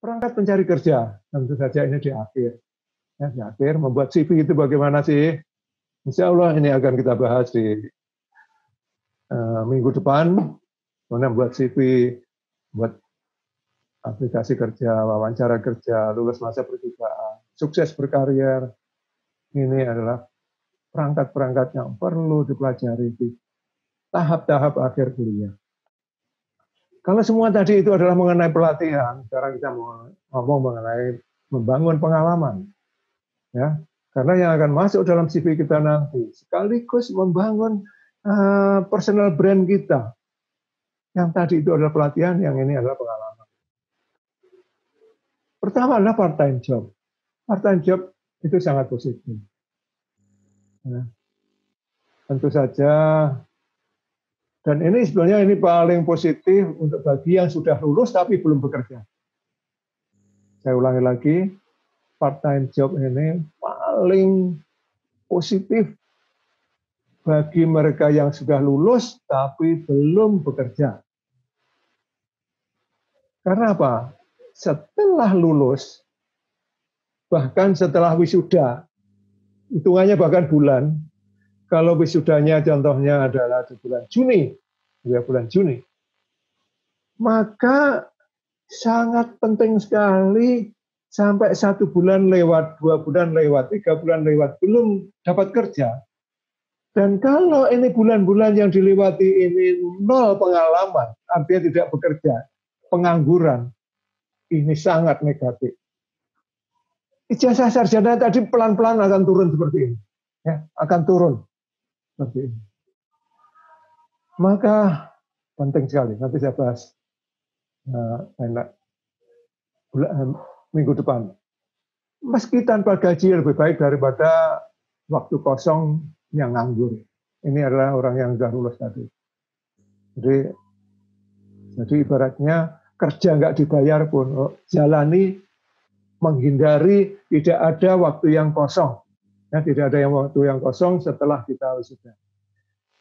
Perangkat pencari kerja, tentu saja ini di akhir. Ya, di akhir, membuat CV itu bagaimana sih? Insya Allah ini akan kita bahas di minggu depan. Kemudian buat CV, buat aplikasi kerja, wawancara kerja, lulus masa percobaan, sukses berkarir. Ini adalah perangkat-perangkat yang perlu dipelajari di tahap-tahap akhir kuliah. Kalau semua tadi itu adalah mengenai pelatihan, sekarang kita mau ngomong mengenai membangun pengalaman. Ya, karena yang akan masuk dalam CV kita nanti, sekaligus membangun personal brand kita. Yang tadi itu adalah pelatihan, yang ini adalah pengalaman. Pertama adalah part-time job. Part-time job itu sangat positif. Ya. Tentu saja, dan ini sebenarnya ini paling positif untuk bagi yang sudah lulus tapi belum bekerja. Saya ulangi lagi, part-time job ini paling positif bagi mereka yang sudah lulus tapi belum bekerja. Karena apa? Setelah lulus, bahkan setelah wisuda, hitungannya bahkan bulan, kalau wisudanya contohnya adalah di bulan Juni, ya bulan Juni, maka sangat penting sekali sampai 1 bulan lewat, 2 bulan lewat, 3 bulan lewat, belum dapat kerja. Dan kalau ini bulan-bulan yang dilewati ini nol pengalaman, artinya tidak bekerja, pengangguran, ini sangat negatif. Ijazah sarjana tadi pelan-pelan akan turun seperti ini, ya, akan turun seperti ini. Maka penting sekali, nanti saya bahas minggu depan. Meski tanpa gaji lebih baik daripada waktu kosong yang nganggur. Ini adalah orang yang sudah lulus tadi. Jadi ibaratnya kerja nggak dibayar pun, jalani, menghindari tidak ada waktu yang kosong. Ya, tidak ada waktu yang kosong setelah kita wisuda.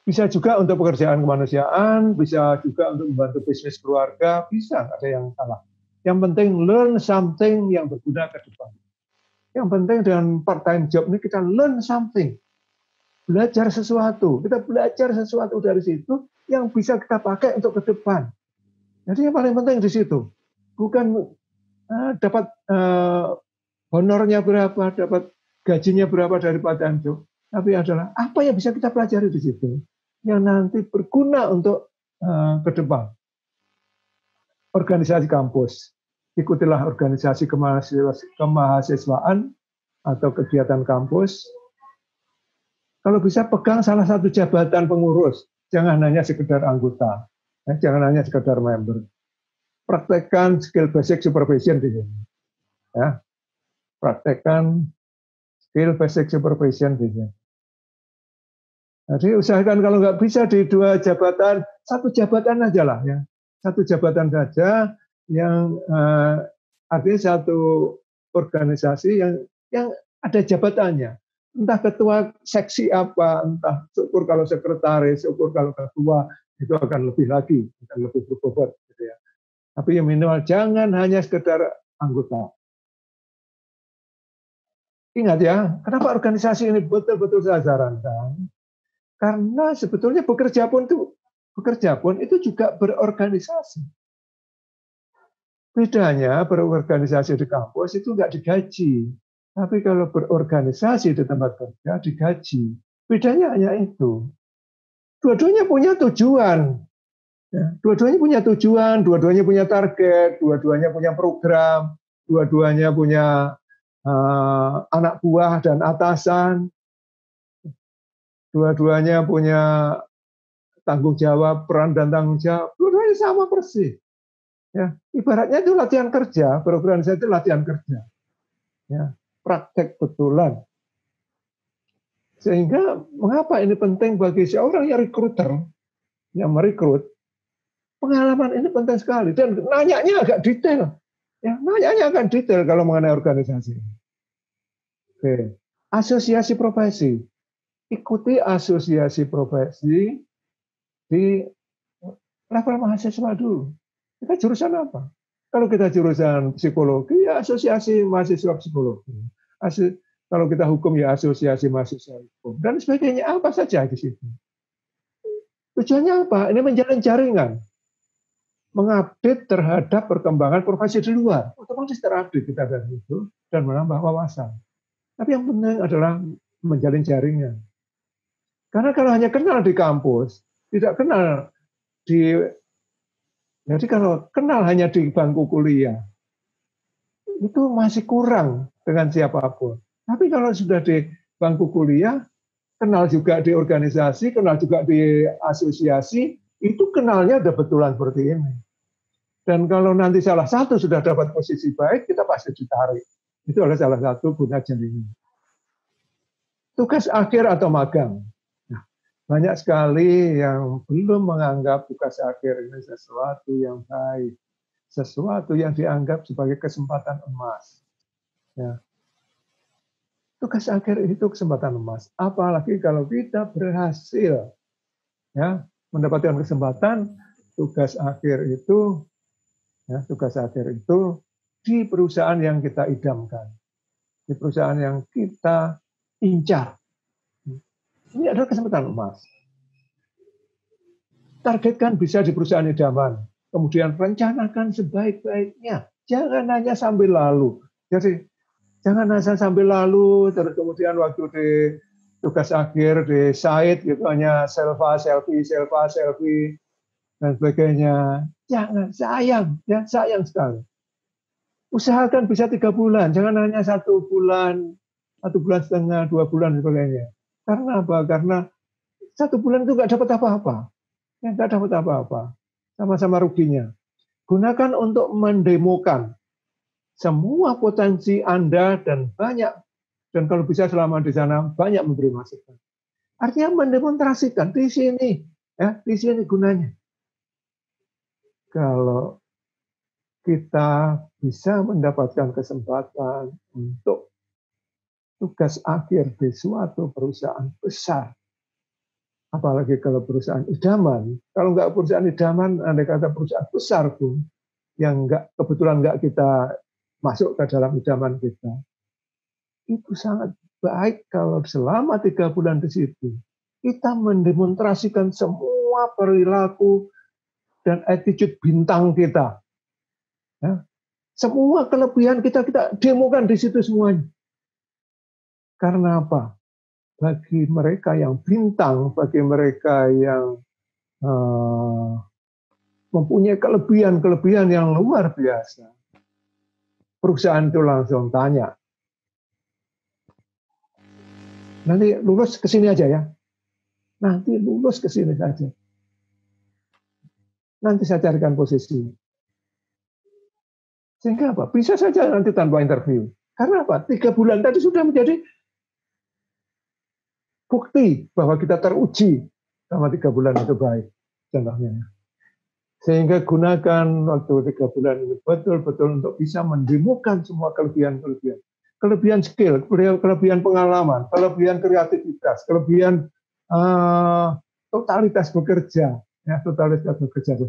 Bisa juga untuk pekerjaan kemanusiaan, bisa juga untuk membantu bisnis keluarga, bisa, nggak ada yang salah. Yang penting learn something yang berguna ke depan. Yang penting dengan part-time job ini kita learn something. Belajar sesuatu. Kita belajar sesuatu dari situ yang bisa kita pakai untuk ke depan. Jadi yang paling penting di situ. Bukan dapat honornya berapa, dapat gajinya berapa dari part-time job. Tapi adalah apa yang bisa kita pelajari di situ. Yang nanti berguna untuk ke depan. Organisasi kampus. Ikutilah organisasi kemahasiswaan atau kegiatan kampus. Kalau bisa pegang salah satu jabatan pengurus, jangan hanya sekedar anggota, jangan hanya sekedar member. Praktekkan skill basic supervision di sini. Ya. Praktekkan skill basic supervision di sini. Jadi usahakan kalau nggak bisa di 2 jabatan, 1 jabatan aja lah ya. 1 jabatan saja yang artinya 1 organisasi yang ada jabatannya. Entah ketua seksi apa, entah syukur kalau sekretaris, syukur kalau ketua, itu akan lebih lagi, akan lebih berbobot. Gitu ya. Tapi yang minimal jangan hanya sekedar anggota. Ingat ya, kenapa organisasi ini betul-betul saya sarankan? Karena sebetulnya bekerja pun itu juga berorganisasi. Bedanya berorganisasi di kampus itu nggak digaji. Tapi kalau berorganisasi di tempat kerja digaji. Bedanya hanya itu. Dua-duanya punya tujuan. Ya, dua-duanya punya tujuan, dua-duanya punya target, dua-duanya punya program, dua-duanya punya anak buah dan atasan. Dua-duanya punya tanggung jawab, peran dan tanggung jawab. Dua-duanya sama persis. Ya, ibaratnya itu latihan kerja, berorganisasi itu latihan kerja. Ya, praktek betulan. Sehingga mengapa ini penting bagi seorang yang recruiter, yang merekrut, pengalaman ini penting sekali. Dan nanyanya agak detail. Ya, nanyanya akan detail kalau mengenai organisasi. Oke. Asosiasi profesi. Ikuti asosiasi profesi di level mahasiswa dulu. Kita jurusan apa? Kalau kita jurusan psikologi, ya asosiasi mahasiswa psikologi. Kalau kita hukum, ya asosiasi mahasiswa hukum. Dan sebagainya, apa saja di situ. Tujuannya apa? Ini menjalin jaringan. Mengupdate terhadap perkembangan profesi di luar. Otomatis terupdate kita dari itu dan menambah wawasan. Tapi yang penting adalah menjalin jaringan. Karena kalau hanya kenal di kampus, tidak kenal di... Jadi kalau kenal hanya di bangku kuliah, itu masih kurang dengan siapapun. Tapi kalau sudah di bangku kuliah, kenal juga di organisasi, kenal juga di asosiasi, itu kenalnya udah betulan seperti ini. Dan kalau nanti salah satu sudah dapat posisi baik, kita pasti ditarik. Itu adalah salah satu guna jaringan. Tugas akhir atau magang. Nah, banyak sekali yang belum menganggap tugas akhir ini sesuatu yang baik, sesuatu yang dianggap sebagai kesempatan emas. Ya. Tugas akhir itu kesempatan emas. Apalagi kalau kita berhasil ya mendapatkan kesempatan, tugas akhir itu di perusahaan yang kita idamkan, di perusahaan yang kita incar. Ini adalah kesempatan emas. Targetkan bisa di perusahaan idaman, kemudian rencanakan sebaik-baiknya. Jangan hanya sambil lalu. Jadi jangan hanya sambil lalu, terus kemudian waktu di tugas akhir di site gitu hanya selfie, dan sebagainya. Jangan, sayang sekali. Usahakan bisa 3 bulan, jangan hanya 1 bulan, 1 bulan setengah, 2 bulan, dan sebagainya. Karena apa? Karena 1 bulan itu nggak dapat apa-apa. Nggak dapat apa-apa. Sama-sama ruginya. Gunakan untuk mendemokan semua potensi Anda dan kalau bisa selama di sana banyak memberi masukan. Artinya mendemonstrasikan di sini gunanya. Kalau kita bisa mendapatkan kesempatan untuk tugas akhir di suatu perusahaan besar, apalagi kalau perusahaan idaman, kalau nggak perusahaan idaman, andai kata perusahaan besar pun, yang kebetulan nggak kita masuk ke dalam idaman kita, itu sangat baik kalau selama 3 bulan di situ, kita mendemonstrasikan semua perilaku dan attitude bintang kita. Ya. Semua kelebihan kita demokan di situ semuanya. Karena apa? Bagi mereka yang bintang, bagi mereka yang mempunyai kelebihan yang luar biasa, perusahaan itu langsung tanya, nanti lulus ke sini aja ya. Nanti lulus ke sini saja. Nanti saya carikan posisi. Sehingga apa? Bisa saja nanti tanpa interview. Karena apa? 3 bulan tadi sudah menjadi bukti bahwa kita teruji selama 3 bulan itu baik. Contohnya. Sehingga gunakan waktu 3 bulan ini betul-betul untuk bisa mendemokan semua kelebihan-kelebihan. Kelebihan skill, kelebihan pengalaman, kelebihan kreativitas, kelebihan totalitas bekerja. Ya, totalitas bekerja.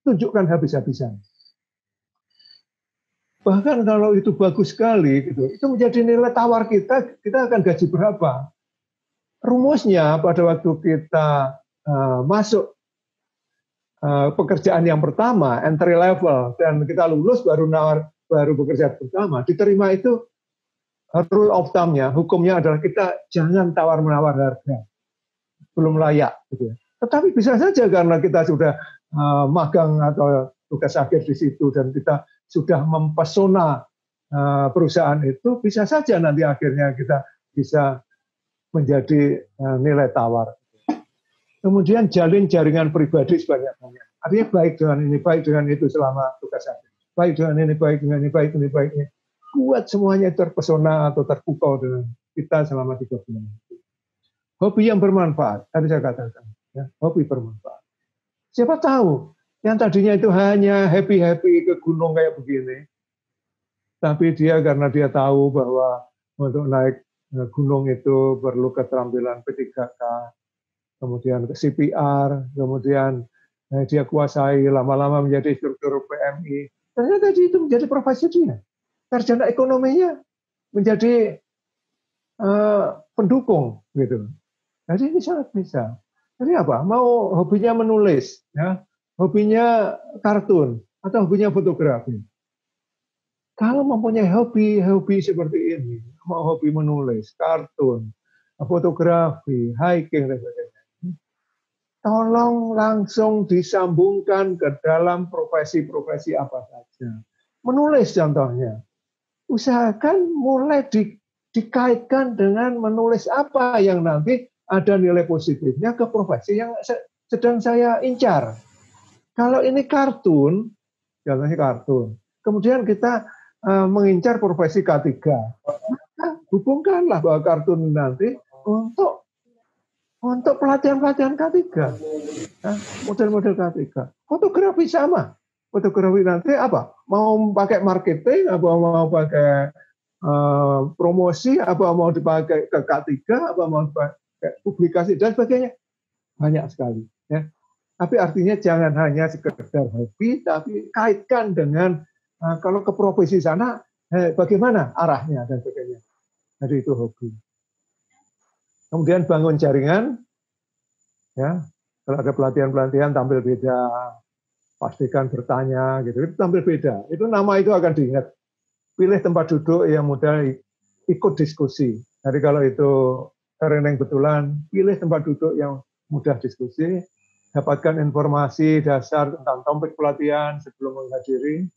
Tunjukkan habis-habisan. Bahkan kalau itu bagus sekali, gitu, itu menjadi nilai tawar kita akan gaji berapa. Rumusnya pada waktu kita masuk pekerjaan yang pertama, entry level, dan kita lulus baru bekerja pertama, diterima itu rule of thumb-nya, hukumnya adalah kita jangan tawar-menawar harga. Belum layak. Gitu. Tetapi bisa saja karena kita sudah magang atau tugas akhir di situ dan kita sudah mempesona perusahaan itu, bisa saja nanti akhirnya kita bisa menjadi nilai tawar. Kemudian jalin jaringan pribadi sebanyak-banyak. Artinya baik dengan ini, baik dengan itu selama tugas akhir. Baik dengan ini, baik dengan ini, baik ini, baik ini. Buat semuanya terpesona atau terpukau dengan kita selama 3 bulan. Hobi yang bermanfaat, tadi saya katakan. Ya, hobi bermanfaat. Siapa tahu, yang tadinya itu hanya happy-happy ke gunung kayak begini. Tapi karena dia tahu bahwa untuk naik gunung itu perlu keterampilan P3K, kemudian ke CPR, kemudian dia kuasai lama-lama menjadi struktur PMI. ternyata itu menjadi profesi dia. Sarjana ekonominya menjadi pendukung gitu. Jadi ini sangat bisa. Jadi apa? Mau hobinya menulis, ya, hobinya kartun atau hobinya fotografi. Kalau mempunyai hobi seperti ini, mau hobi menulis, kartun, fotografi, hiking dan sebagainya, tolong langsung disambungkan ke dalam profesi-profesi apa saja. Menulis contohnya, usahakan mulai dikaitkan dengan menulis apa yang nanti ada nilai positifnya ke profesi yang sedang saya incar. Kalau ini kartun, contohnya kartun, kemudian kita mengincar profesi K3, maka hubungkanlah bahwa kartun nanti untuk pelatihan-pelatihan K3, model-model K3. Fotografi sama, fotografi nanti apa? Mau pakai marketing, apa mau pakai promosi, apa mau dipakai ke K3, apa mau dipakai publikasi dan sebagainya, banyak sekali. Ya. Tapi artinya jangan hanya sekedar hobi, tapi kaitkan dengan kalau ke profesi sana, bagaimana arahnya dan sebagainya. Jadi itu hobi. Kemudian bangun jaringan, ya. Kalau ada pelatihan-pelatihan tampil beda, pastikan bertanya, gitu. Itu tampil beda. Itu nama itu akan diingat. Pilih tempat duduk yang mudah ikut diskusi. Jadi kalau itu training betulan, pilih tempat duduk yang mudah diskusi, dapatkan informasi dasar tentang topik pelatihan sebelum menghadiri,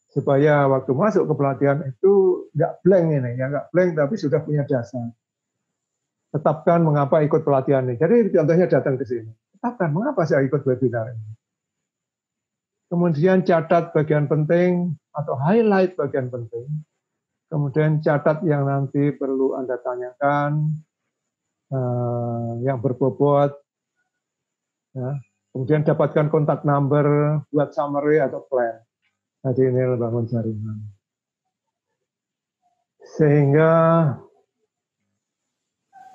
supaya waktu masuk ke pelatihan itu nggak blank ini, ya nggak blank tapi sudah punya dasar. Tetapkan mengapa ikut pelatihan ini. Jadi contohnya datang ke sini. Tetapkan mengapa saya ikut webinar ini. Kemudian catat bagian penting atau highlight bagian penting. Kemudian catat yang nanti perlu Anda tanyakan, yang berbobot. Ya. Kemudian dapatkan kontak number buat summary atau plan. Jadi ini bangun jaringan. Sehingga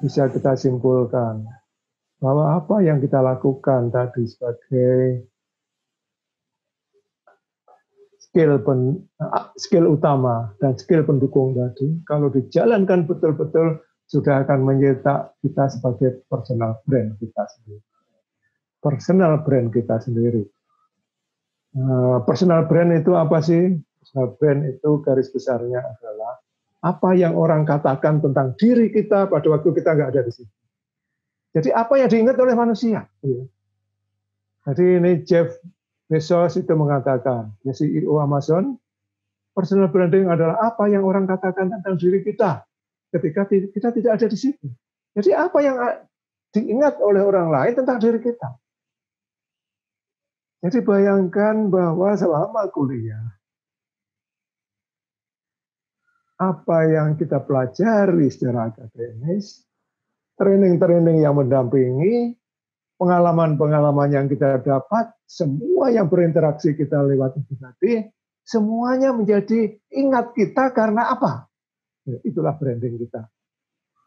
bisa kita simpulkan bahwa apa yang kita lakukan tadi sebagai skill utama dan skill pendukung tadi, kalau dijalankan betul-betul sudah akan mencetak kita sebagai personal brand kita sendiri. Personal brand kita sendiri. Personal brand itu apa sih? Personal brand itu garis besarnya adalah apa yang orang katakan tentang diri kita pada waktu kita nggak ada di situ. Jadi apa yang diingat oleh manusia. Jadi ini Jeff Bezos itu mengatakan, ya CEO Amazon, personal branding adalah apa yang orang katakan tentang diri kita ketika kita tidak ada di situ. Jadi apa yang diingat oleh orang lain tentang diri kita. Jadi bayangkan bahwa selama kuliah, apa yang kita pelajari secara akademis, training-training yang mendampingi, pengalaman-pengalaman yang kita dapat, semua yang berinteraksi kita lewat itu tadi, semuanya menjadi ingat kita karena apa? Ya, itulah branding kita.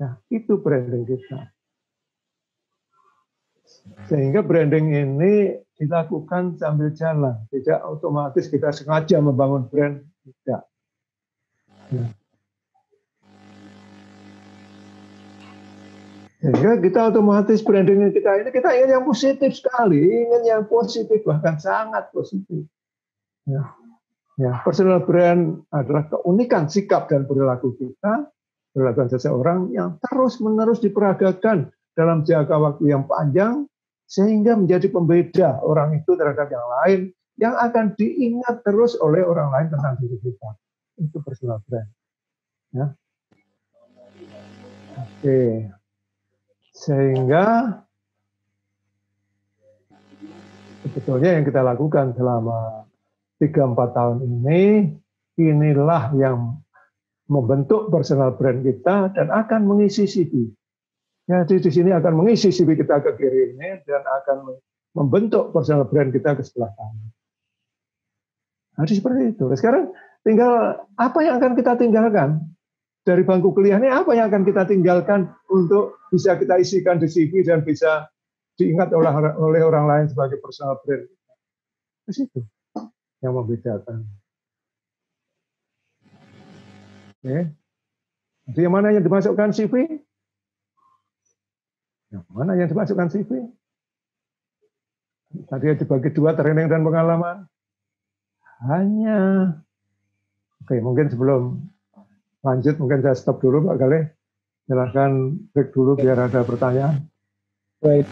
Nah, itu branding kita. Sehingga branding ini dilakukan sambil jalan, tidak otomatis kita sengaja membangun brand, tidak. Ya. Sehingga kita otomatis branding kita ini kita ingin yang positif sekali, ingin yang positif bahkan sangat positif. Ya. Ya, personal brand adalah keunikan sikap dan perilaku kita, perilaku seseorang yang terus-menerus diperagakan dalam jangka waktu yang panjang, sehingga menjadi pembeda orang itu terhadap yang lain, yang akan diingat terus oleh orang lain tentang diri kita. Itu personal brand. Ya. Oke. Sehingga sebetulnya yang kita lakukan selama 3-4 tahun ini, inilah yang membentuk personal brand kita dan akan mengisi CV. Jadi di sini akan mengisi CV kita ke kiri ini dan akan membentuk personal brand kita ke sebelah kanan. Jadi seperti itu. Sekarang tinggal apa yang akan kita tinggalkan dari bangku kuliah ini, apa yang akan kita tinggalkan untuk bisa kita isikan di CV dan bisa diingat oleh orang lain sebagai personal brand. Di situ. yang membedakan. Oke. Jadi yang mana yang dimasukkan CV? Yang mana yang dimasukkan CV? Tadi dibagi dua, training dan pengalaman. Hanya, oke, mungkin sebelum lanjut, mungkin saya stop dulu Pak Galih. Silahkan break dulu biar ada pertanyaan. Baik,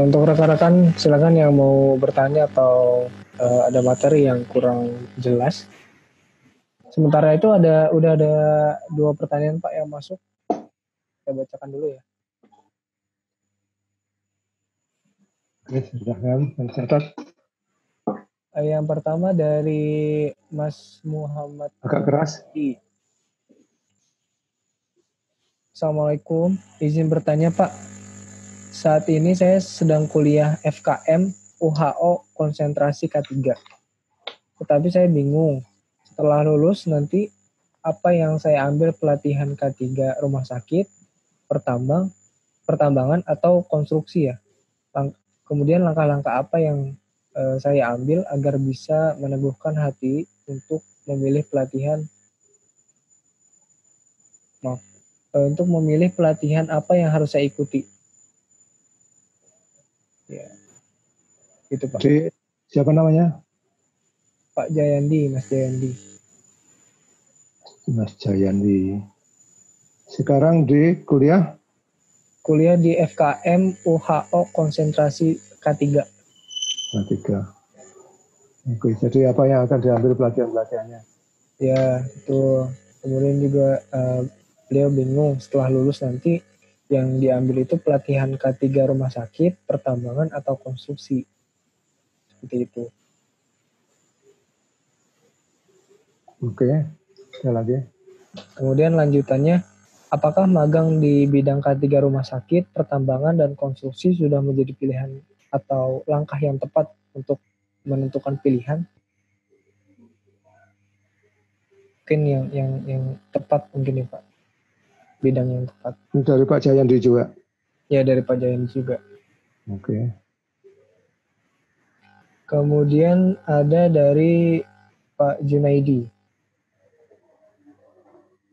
untuk rekan-rekan silakan yang mau bertanya atau ada materi yang kurang jelas. Sementara itu udah ada 2 pertanyaan Pak yang masuk. Saya bacakan dulu ya. Oke, silahkan catat. Yang pertama dari Mas Muhammad. Agak keras. Assalamualaikum, izin bertanya Pak. Saat ini saya sedang kuliah FKM UHO konsentrasi K3. Tetapi saya bingung, setelah lulus nanti apa yang saya ambil pelatihan K3 rumah sakit, pertambangan atau konstruksi ya. Kemudian langkah-langkah apa yang saya ambil agar bisa meneguhkan hati untuk memilih pelatihan apa yang harus saya ikuti. Ya, gitu Pak. Jadi, siapa namanya? Pak Jayandi, Mas Jayandi. Mas Jayandi. Sekarang di kuliah? Kuliah di FKM UHO konsentrasi K3. K3. Oke, jadi apa yang akan diambil pelatihan-pelatihannya? Ya, itu. Kemudian juga beliau bingung setelah lulus nanti yang diambil itu pelatihan K3 rumah sakit, pertambangan atau konstruksi. Seperti itu. Oke, sekali lagi. Kemudian lanjutannya, apakah magang di bidang K3 rumah sakit, pertambangan, dan konstruksi sudah menjadi pilihan atau langkah yang tepat untuk menentukan pilihan? Mungkin yang tepat mungkin ya Pak. Bidang yang tepat. Dari Pak Jayandi juga? Ya, dari Pak Jayandi juga. Oke. Kemudian ada dari Pak Junaidi.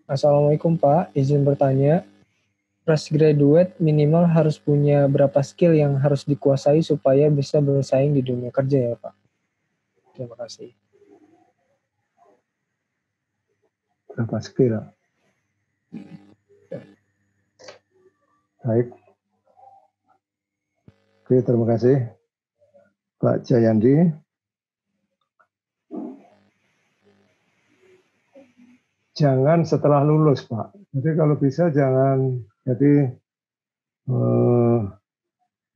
Assalamualaikum Pak, izin bertanya, fresh graduate minimal harus punya berapa skill yang harus dikuasai supaya bisa bersaing di dunia kerja ya Pak? Terima kasih. Berapa skill? Baik. Oke, terima kasih Pak Jayandi. Jangan setelah lulus, Pak. Jadi kalau bisa jangan, jadi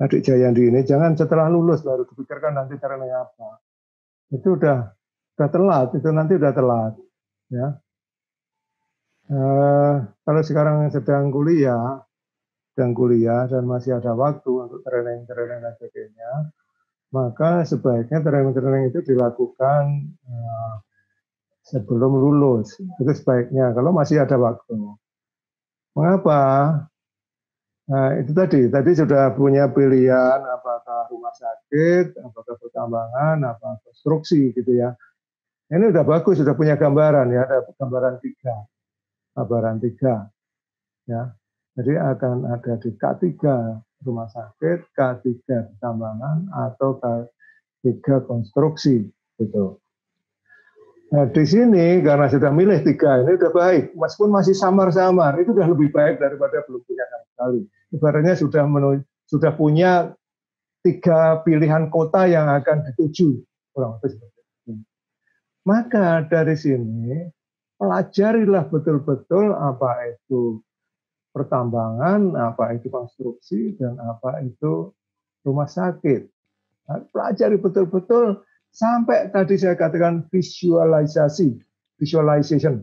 adik Jayandi ini jangan setelah lulus baru dipikirkan nanti caranya apa. Itu udah telat, itu nanti udah telat. Ya. Kalau sekarang sedang kuliah dan masih ada waktu untuk training dan sebagainya, maka sebaiknya training itu dilakukan sebelum lulus. Itu sebaiknya kalau masih ada waktu. Mengapa? Nah, itu tadi sudah punya pilihan apakah rumah sakit, apakah pertambangan, apa konstruksi gitu ya. Ini udah bagus, sudah punya gambaran ya, ada gambaran tiga, ya. Jadi akan ada di K3 rumah sakit, K3 pertambangan, atau K3 konstruksi gitu. Nah, di sini karena sudah milih 3 ini udah baik, meskipun masih samar-samar, itu udah lebih baik daripada belum punya sama sekali. Ibaratnya sudah punya 3 pilihan kota yang akan dituju, kurang lebih seperti itu. Maka dari sini pelajarilah betul-betul apa itu pertambangan, apa itu konstruksi, dan apa itu rumah sakit. Nah, pelajari betul-betul sampai tadi saya katakan visualization.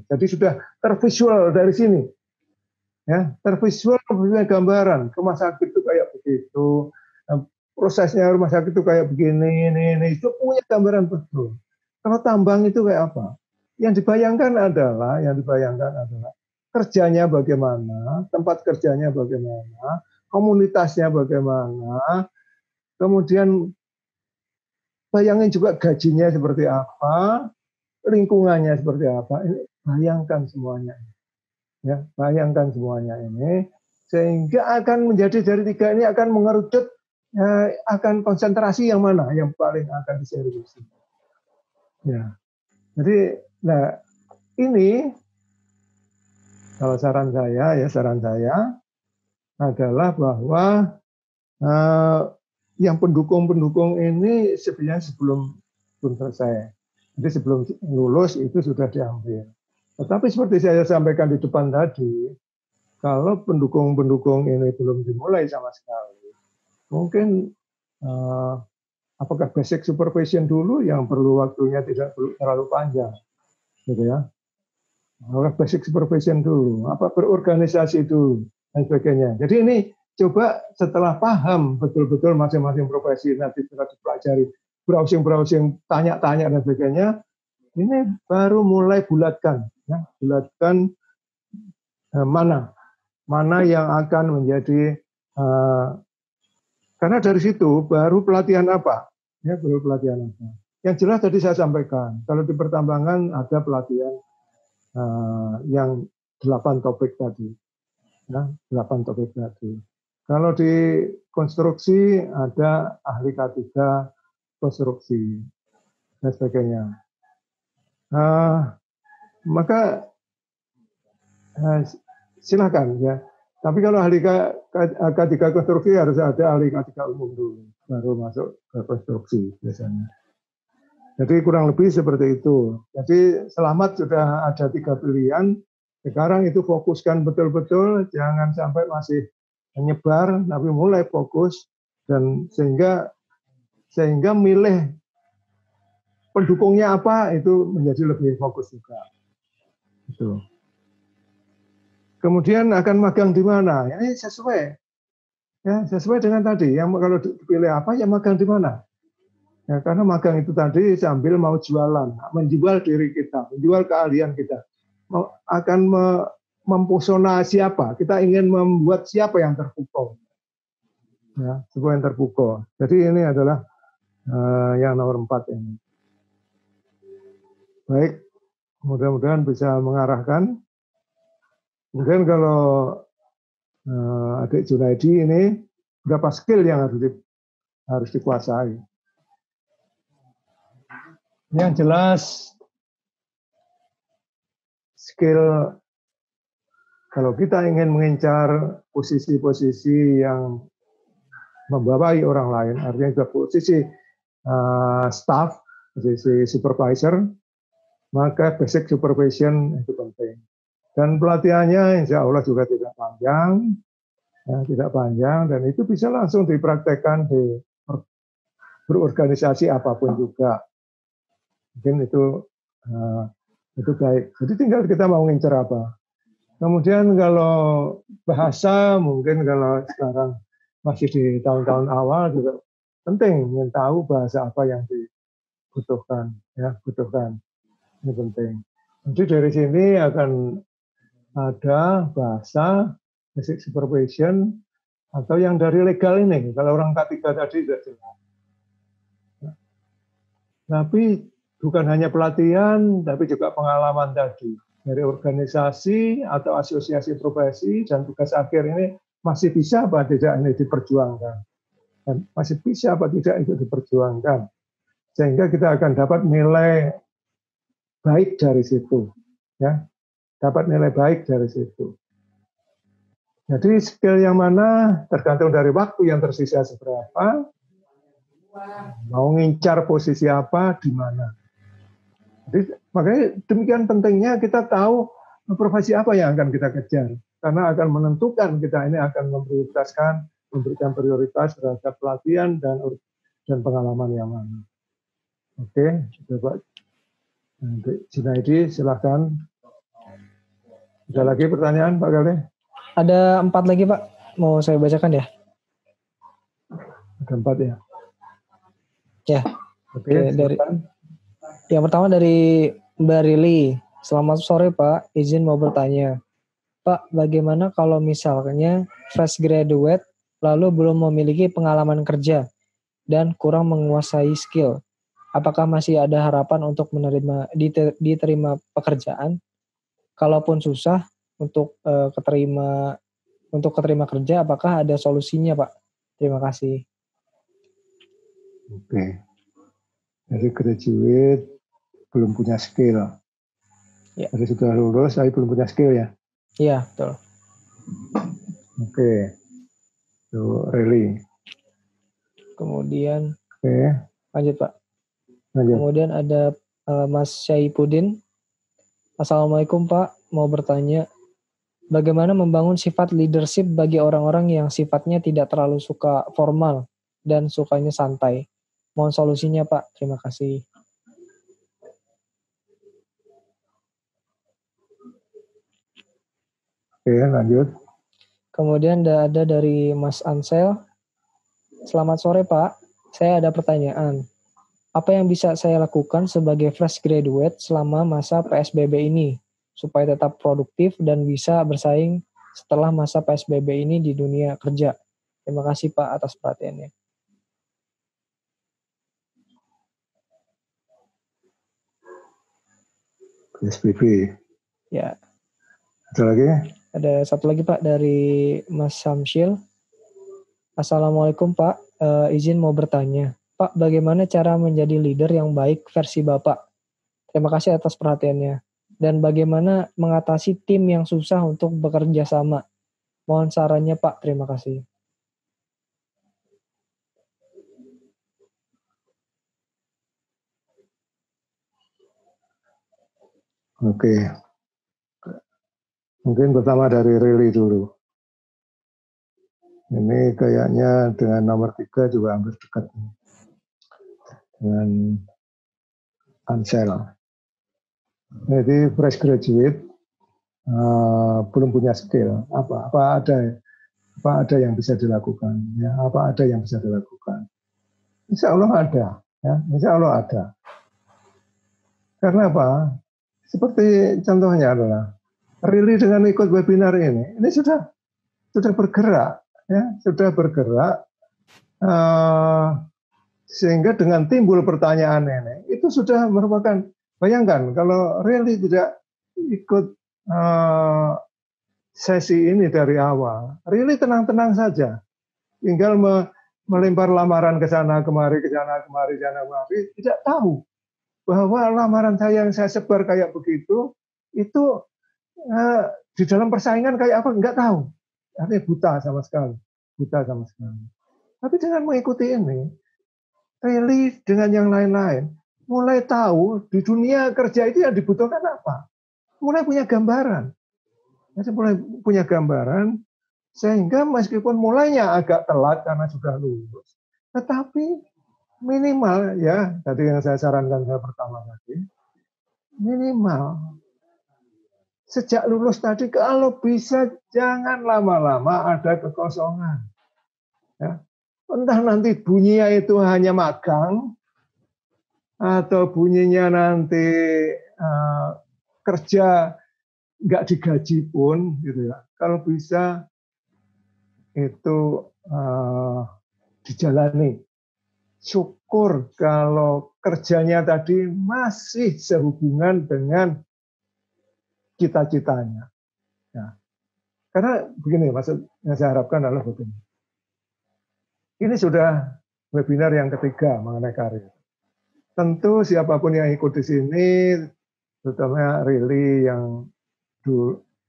Jadi sudah tervisual dari sini. Ya, tervisual punya gambaran. Rumah sakit itu kayak begitu. Prosesnya rumah sakit itu kayak begini, ini. Itu punya gambaran betul. Kalau tambang itu kayak apa? Yang dibayangkan adalah kerjanya bagaimana, tempat kerjanya bagaimana, komunitasnya bagaimana, kemudian bayangin juga gajinya seperti apa, lingkungannya seperti apa. Ini bayangkan semuanya. Ya, bayangkan semuanya ini, sehingga akan menjadi dari tiga ini akan mengerucut, akan konsentrasi yang mana yang paling akan diseriusi. Ya, jadi, nah ini kalau saran saya adalah bahwa yang pendukung-pendukung ini sebenarnya sebelum selesai, jadi sebelum lulus itu sudah diambil. Tetapi seperti saya sampaikan di depan tadi, kalau pendukung-pendukung ini belum dimulai sama sekali, mungkin apakah basic supervision dulu yang perlu waktunya tidak terlalu panjang, gitu ya. Apakah basic supervision dulu, apa berorganisasi dulu, dan sebagainya. Jadi ini coba setelah paham betul-betul masing-masing profesi, nanti setelah dipelajari, browsing-browsing, tanya-tanya dan sebagainya, ini baru mulai bulatkan, ya, bulatkan mana yang akan menjadi, karena dari situ baru pelatihan apa, ya, baru pelatihan apa. Yang jelas tadi saya sampaikan, kalau di pertambangan ada pelatihan yang 8 topik tadi, ya, 8 topik tadi. Kalau di konstruksi ada ahli K3 konstruksi dan sebagainya. Maka silakan ya. Tapi kalau ahli K3 konstruksi harus ada ahli K3 umum dulu, baru masuk ke konstruksi biasanya. Jadi kurang lebih seperti itu. Jadi selamat sudah ada 3 pilihan. Sekarang itu fokuskan betul-betul, jangan sampai masih menyebar, tapi mulai fokus dan sehingga milih pendukungnya apa itu menjadi lebih fokus juga. Itu. Kemudian akan magang di mana? Ini sesuai, ya sesuai dengan tadi. Yang kalau dipilih apa, ya magang di mana? Ya, karena magang itu tadi sambil mau jualan, menjual diri kita, menjual keahlian kita, akan mempesona siapa? Kita ingin membuat siapa yang terpukau? Ya, siapa yang terpukau. Jadi ini adalah yang nomor 4 ini. Baik, mudah-mudahan bisa mengarahkan. Kemudian kalau adik Junaidi ini berapa skill yang harus dikuasai? Yang jelas skill kalau kita ingin mengincar posisi-posisi yang membawai orang lain, artinya juga posisi staff, posisi supervisor, maka basic supervision itu penting. Dan pelatihannya insya Allah juga tidak panjang, dan itu bisa langsung dipraktekkan di berorganisasi apapun juga. Mungkin itu baik. Jadi tinggal kita mau ngincer apa. Kemudian kalau bahasa, mungkin kalau sekarang masih di tahun-tahun awal juga penting ingin tahu bahasa apa yang dibutuhkan, ya butuhkan. Ini penting. Jadi dari sini akan ada bahasa, basic supervision, atau yang dari legal ini. Kalau orang K3 tadi tidak jelas. Tapi bukan hanya pelatihan, tapi juga pengalaman tadi. Dari organisasi atau asosiasi profesi dan tugas akhir ini masih bisa apa tidak ini diperjuangkan. Dan masih bisa apa tidak itu diperjuangkan. Sehingga kita akan dapat nilai baik dari situ. Ya. Dapat nilai baik dari situ. Jadi skill yang mana tergantung dari waktu yang tersisa seberapa, mau ngincar posisi apa, di mana. Jadi makanya demikian pentingnya kita tahu profesi apa yang akan kita kejar. Karena akan menentukan kita ini akan memberikan prioritas terhadap pelatihan dan pengalaman yang mana. Oke, coba Junaidi silahkan. Ada lagi pertanyaan Pak Galih? Ada 4 lagi Pak, mau saya bacakan ya? Ada 4 ya? Ya. Oke, yang pertama dari Mbak Rili. Selamat sore Pak, izin mau bertanya. Pak, bagaimana kalau misalnya fresh graduate lalu belum memiliki pengalaman kerja dan kurang menguasai skill? Apakah masih ada harapan untuk diterima pekerjaan? Kalaupun susah untuk keterima kerja, apakah ada solusinya, Pak? Terima kasih. Oke. Jadi graduate belum punya skill. Ya. Jadi sudah lulus tapi belum punya skill ya? Iya, betul. Oke. Itu really. Kemudian, lanjut Pak. Lanjut. Kemudian ada Mas Syaipudin. Assalamualaikum Pak, mau bertanya, bagaimana membangun sifat leadership bagi orang-orang yang sifatnya tidak terlalu suka formal dan sukanya santai? Mohon solusinya Pak, terima kasih. Oke, lanjut. Kemudian ada dari Mas Ansel. Selamat sore Pak, saya ada pertanyaan. Apa yang bisa saya lakukan sebagai fresh graduate selama masa PSBB ini supaya tetap produktif dan bisa bersaing setelah masa PSBB ini di dunia kerja? Terima kasih Pak atas perhatiannya. PSBB. Ya. Ada lagi? Ada satu lagi Pak dari Mas Samsil. Assalamualaikum Pak, izin mau bertanya. Pak, bagaimana cara menjadi leader yang baik versi Bapak? Terima kasih atas perhatiannya. Dan bagaimana mengatasi tim yang susah untuk bekerja sama? Mohon sarannya Pak, terima kasih. Oke. Mungkin pertama dari Rili dulu. Ini kayaknya dengan nomor 3 juga hampir dekat. Dengan Ansel. Jadi fresh graduate belum punya skill. Apa ada yang bisa dilakukan? Ya, apa ada yang bisa dilakukan? Insya Allah ada. Ya, insya Allah ada. Karena apa? Seperti contohnya adalah Rili dengan ikut webinar ini sudah bergerak, ya, sudah bergerak. Sehingga dengan timbul pertanyaan ini, itu sudah merupakan, bayangkan kalau Rili tidak ikut sesi ini dari awal, Rili tenang-tenang saja, tinggal melempar lamaran ke sana kemari, tidak tahu bahwa lamaran saya yang saya sebar kayak begitu, itu di dalam persaingan kayak apa, nggak tahu. Artinya buta sama sekali. Tapi dengan mengikuti ini, Rili dengan yang lain-lain mulai tahu di dunia kerja itu yang dibutuhkan apa. Mulai punya gambaran. Sehingga meskipun mulainya agak telat karena sudah lulus, tetapi minimal ya, tadi yang saya sarankan saya pertama tadi, minimal sejak lulus tadi kalau bisa jangan lama-lama ada kekosongan. Ya. Entah nanti bunyinya itu hanya magang, atau bunyinya nanti kerja nggak digaji pun, gitu ya. Kalau bisa itu dijalani. Syukur kalau kerjanya tadi masih sehubungan dengan cita-citanya. Ya. Karena begini, maksud yang saya harapkan adalah begini. Ini sudah webinar yang ketiga mengenai karir. Tentu siapapun yang ikut di sini, terutama Rili yang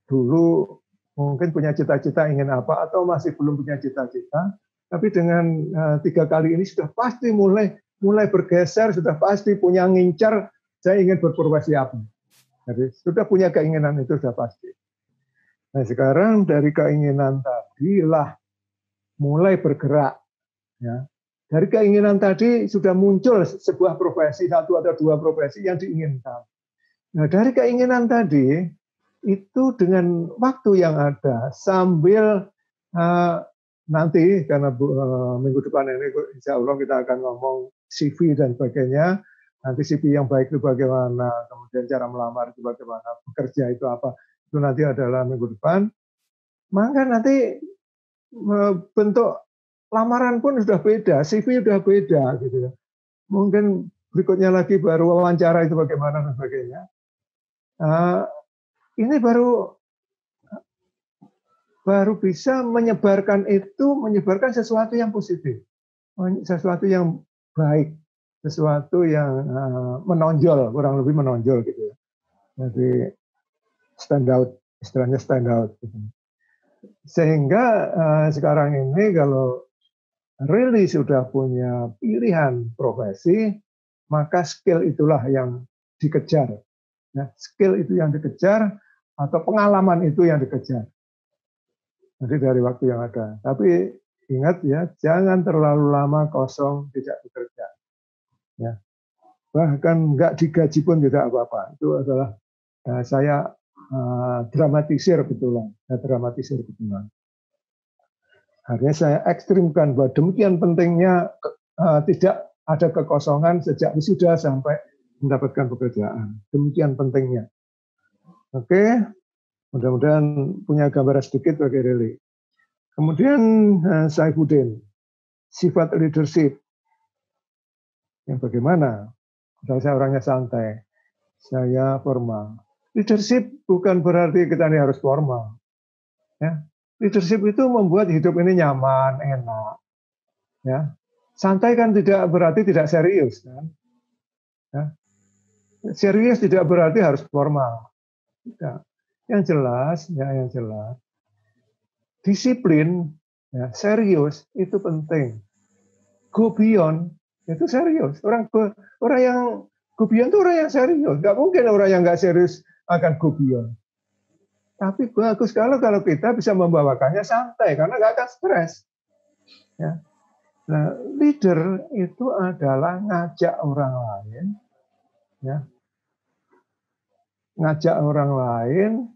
dulu mungkin punya cita-cita ingin apa, atau masih belum punya cita-cita, tapi dengan 3 kali ini sudah pasti mulai bergeser, sudah pasti punya ngincar, saya ingin berprofesi apa. Jadi sudah punya keinginan itu sudah pasti. Nah sekarang dari keinginan tadi lah mulai bergerak. Ya. Dari keinginan tadi sudah muncul sebuah profesi, 1 atau 2 profesi yang diinginkan. Nah dari keinginan tadi, itu dengan waktu yang ada, sambil nanti, karena minggu depan ini insya Allah kita akan ngomong CV dan sebagainya, nanti CV yang baik itu bagaimana, kemudian cara melamar itu bagaimana, bekerja itu apa, itu nanti adalah minggu depan. Maka nanti bentuk lamaran pun sudah beda, CV sudah beda gitu ya. Mungkin berikutnya lagi baru wawancara itu bagaimana dan sebagainya. Ini baru bisa menyebarkan sesuatu yang positif, sesuatu yang baik, sesuatu yang menonjol, kurang lebih menonjol gitu ya. Jadi stand out, istilahnya stand out. Gitu. Sehingga sekarang ini kalau really sudah punya pilihan profesi, maka skill itulah yang dikejar. Ya, skill itu yang dikejar atau pengalaman itu yang dikejar. Jadi dari waktu yang ada. Tapi ingat ya, jangan terlalu lama kosong tidak bekerja. Ya. Bahkan nggak digaji pun tidak apa-apa. Itu adalah saya dramatisir betulan. Akhirnya saya ekstrimkan bahwa demikian pentingnya tidak ada kekosongan sejak wisuda sampai mendapatkan pekerjaan. Demikian pentingnya. Oke, mudah-mudahan punya gambaran sedikit bagi Rili. Kemudian Saifuddin, sifat leadership. Yang bagaimana? Saya orangnya santai, saya formal. Leadership bukan berarti kita ini harus formal. Ya. Leadership itu membuat hidup ini nyaman, enak. Ya. Santai kan tidak berarti tidak serius. Kan? Ya. Serius tidak berarti harus formal. Tidak. Yang jelas, disiplin, ya, serius itu penting. Go beyond itu serius. Orang yang go beyond itu orang yang serius. Nggak mungkin orang yang nggak serius akan go beyond. Tapi bagus kalau kita bisa membawakannya santai karena nggak akan stres. Ya. Nah, leader itu adalah ngajak orang lain, ya, ngajak orang lain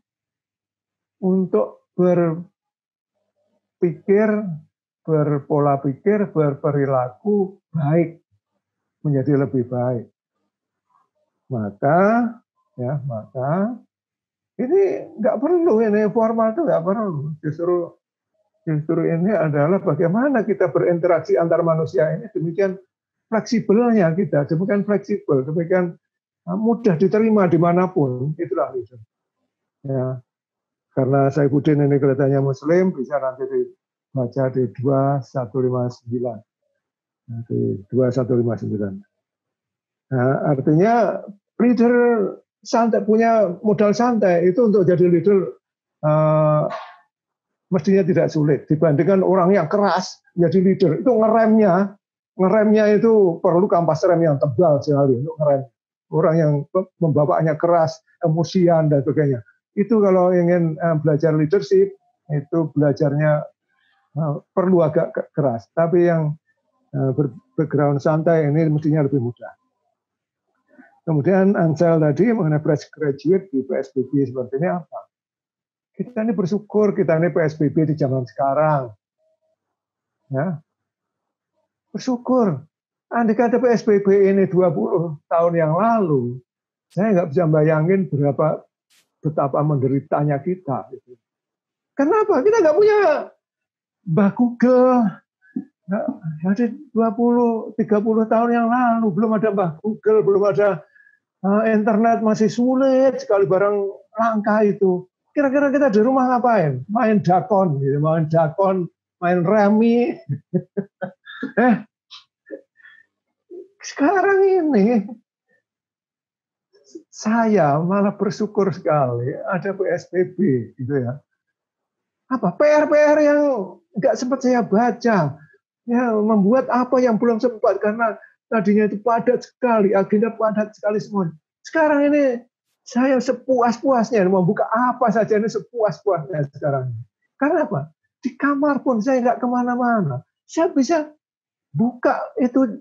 untuk berpikir, berpola pikir, berperilaku baik, menjadi lebih baik. Maka ini nggak perlu, ini formal itu nggak perlu. Justru ini adalah bagaimana kita berinteraksi antar manusia ini demikian fleksibelnya kita, demikian fleksibel, demikian mudah diterima dimanapun, itulah leader. Ya. Karena Saifuddin ini kelihatannya Muslim, bisa nanti dibaca di 2159. Nanti 2159. Nah, artinya leader santai, punya modal santai itu untuk jadi leader mestinya tidak sulit dibandingkan orang yang keras jadi leader. Itu ngeremnya itu perlu kampas rem yang tebal sekali untuk ngerem. Orang yang membawanya keras, emosian dan sebagainya. Itu kalau ingin belajar leadership itu belajarnya perlu agak keras. Tapi yang background santai ini mestinya lebih mudah. Kemudian Ansel tadi mengenai fresh graduate di PSBB seperti ini apa? Kita ini bersyukur kita ini PSBB di zaman sekarang. Ya. Bersyukur. Andai kata PSBB ini 20 tahun yang lalu, saya nggak bisa bayangin betapa menderitanya kita. Kenapa? Kita nggak punya Mbah Google. Jadi 20-30 tahun yang lalu belum ada Mbah Google, belum ada internet, masih sulit sekali, barang langka itu. Kira-kira kita di rumah ngapain? Main dakon, gitu. Main remi. Sekarang ini saya malah bersyukur sekali ada PSBB, gitu ya. Apa PR yang nggak sempat saya baca, ya membuat apa yang belum sempat karena tadinya itu padat sekali, agenda padat sekali semua. Sekarang ini saya sepuas-puasnya membuka apa saja ini sepuas-puasnya sekarang. Karena apa? Di kamar pun saya nggak kemana-mana. Saya bisa buka itu